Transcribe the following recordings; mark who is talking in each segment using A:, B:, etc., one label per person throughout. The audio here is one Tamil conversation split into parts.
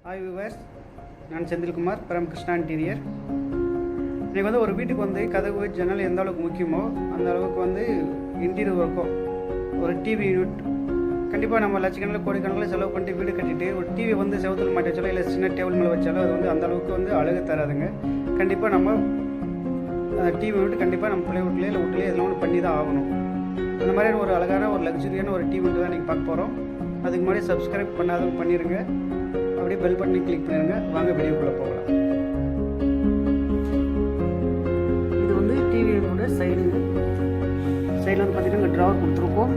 A: ஹாய் வியூவர்ஸ், நான் செந்தில்குமார் ஃப்ரம் கிருஷ்ணா இன்டீரியர். இன்றைக்கி வந்து ஒரு வீட்டுக்கு வந்து கதவு ஜன்னல் எந்த அளவுக்கு முக்கியமோ அந்த அளவுக்கு வந்து இன்டீரியர் ஒர்க்கும் ஒரு டிவி யூனிட் கண்டிப்பாக நம்ம லட்சக்கணக்கில் கோடிக்கணக்கில் செலவு பண்ணிட்டு வீடு கட்டிட்டு ஒரு டிவி வந்து செவத்தில் மாட்டி வச்சாலோ இல்லை சின்ன டேபிள் மேலே வச்சாலோ அது வந்து அந்த அளவுக்கு வந்து அழகு தராதுங்க. கண்டிப்பாக நம்ம டிவி யூனிட் கண்டிப்பாக நம்ம பிள்ளை வீட்டிலே இல்லை வீட்டிலே எதெல்லாம் ஒன்று பண்ணி தான் ஆகணும். அந்த மாதிரி ஒரு அழகான ஒரு லக்ஸரியான ஒரு டிவி யூனிட் தான் நீங்கள் பார்க்க போகிறோம். அதுக்கு முன்னாடி சப்ஸ்கிரைப் பண்ணாதவங்க பண்ணிடுங்க, அப்படியே பெல் பட்டனை கிளிக் பண்ணிடுங்க. வாங்க வீடியோக்குள்ளே போகலாம். இது வந்து டிவியோட சைடில் வந்து பார்த்தீங்கன்னா இங்கே ட்ராவர் கொடுத்துருக்கோம்.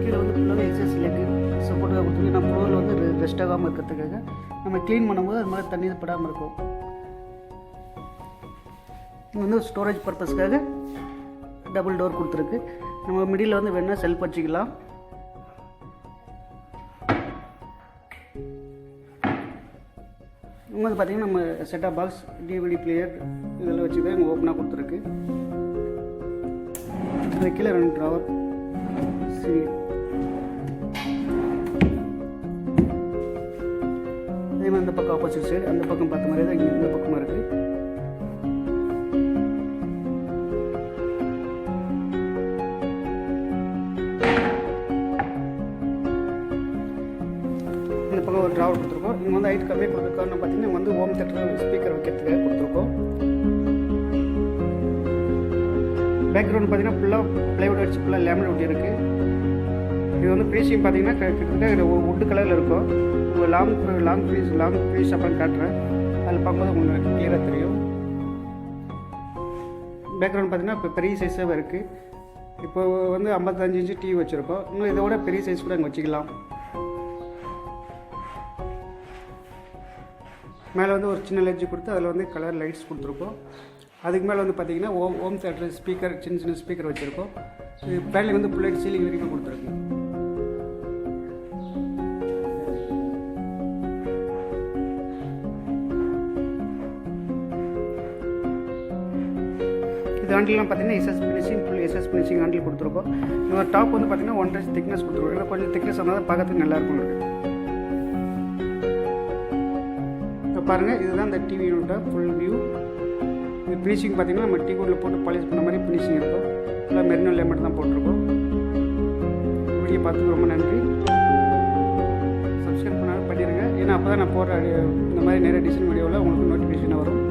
A: கீழே வந்து ஃபுல்லாகவே எக்ஸஸ் லெக்கு சப்போர்ட்டாக கொடுத்துருக்கு. நம்ம ஃப்ளோரில் வந்து ரெஸ்ட் ஆகாமல் இருக்கிறதுக்காக நம்ம க்ளீன் பண்ணும்போது அது மாதிரி தண்ணி படாமல் இருக்கும். இது வந்து ஸ்டோரேஜ் பர்பஸ்க்காக டபுள் டோர் கொடுத்துருக்கு. நம்ம மிடில் வந்து வேணால் செல்ஃப் வச்சுக்கலாம். இங்கே வந்து பார்த்திங்கன்னா நம்ம செட்டாப் பாக்ஸ், டிவிடி பிளேயர் இதெல்லாம் வச்சு தான் இங்கே ஓப்பனாக கொடுத்துருக்கு. அது கீழே 2 ட்ராவர் சரி. அதே மாதிரி அந்த பக்கம் ஆப்போசிட் சைடு அந்த பக்கம் பார்த்த மாதிரி தான் இங்கே இந்த பக்கமாக இருக்குது. இந்த பக்கம் ஒரு ட்ராவர் கொடுத்துருக்கோம். இங்கே வந்து ஹைட் கம்மியாக கொடுத்துருக்கோன்னு பார்த்தீங்கன்னா வந்து ஹோம் தேட்டர் ஸ்பீக்கர் வைக்கிறதுக்காக கொடுத்துருக்கோம். பேக்ரவுண்ட் பார்த்தீங்கன்னா ஃபுல்லாக ப்ளைவுட் அடிச்சு ஃபுல்லாக லேமினேட் ஒட்டி இருக்குது. இது வந்து ஃபினிஷிங் பார்த்தீங்கன்னா கிட்டத்தட்ட வுட்டு கலரில் இருக்கும். ஒரு லாங் ஃபினிஷ் அப்புறம் காட்டுறேன். அதில் பார்க்கும்போது உங்களுக்கு கிளியராக தெரியும். பேக்ரவுண்ட் பார்த்தீங்கன்னா இப்போ பெரிய சைஸாக இருக்குது. இப்போ வந்து 55 இன்ச்சு டிவி வச்சுருக்கோம். இன்னும் இதோட பெரிய சைஸ் கூட அங்கே வச்சுக்கலாம். மேலே வந்து ஒரு சின்ன லெட்ஜ் கொடுத்து அதில் வந்து கலர் லைட்ஸ் கொடுத்துருக்கோம். அதுக்கு மேலே வந்து பார்த்திங்கன்னா ஹோம் தேட்டர் ஸ்பீக்கர் சின்ன ஸ்பீக்கர் வச்சுருக்கோம். இது பேனல் வந்து புல்லட் சீலிங் வரைக்கும் கொடுத்துருக்கு. இது ஹேண்டில்லாம் பார்த்தீங்கன்னா எஸ்எஸ் ஃபினிஷிங் ஹேண்டில் கொடுத்துருக்கோம். இந்த டாப் வந்து பார்த்திங்கன்னா 1 inch திக்னஸ் கொடுத்துருக்கோம். கொஞ்சம் திக்னஸ் வந்தால் தான் பார்க்கறதுக்கு நல்லாயிருக்கும் இருக்குது. பாருங்கள், இதுதான் இந்த டிவி யூனிட்டோட ஃபுல் வியூ. இது ஃபினிஷிங் பார்த்தீங்கன்னா நம்ம டிவியில் போட்டு பாலிஷ் பண்ண மாதிரி ஃபினிஷிங் இருக்கும். ஃபுல்லாக மெரினோ லேமெண்ட் தான் போட்டிருக்கோம். வீடியோ பார்த்துக்கு ரொம்ப நன்றி. சப்ஸ்கிரைப் பண்ணிடுங்க, ஏன்னா அப்போ தான் நான் போடுற இந்த மாதிரி நிறைய டிசைன் வீடியோவில் உங்களுக்கு நோட்டிஃபிகேஷன் வரும்.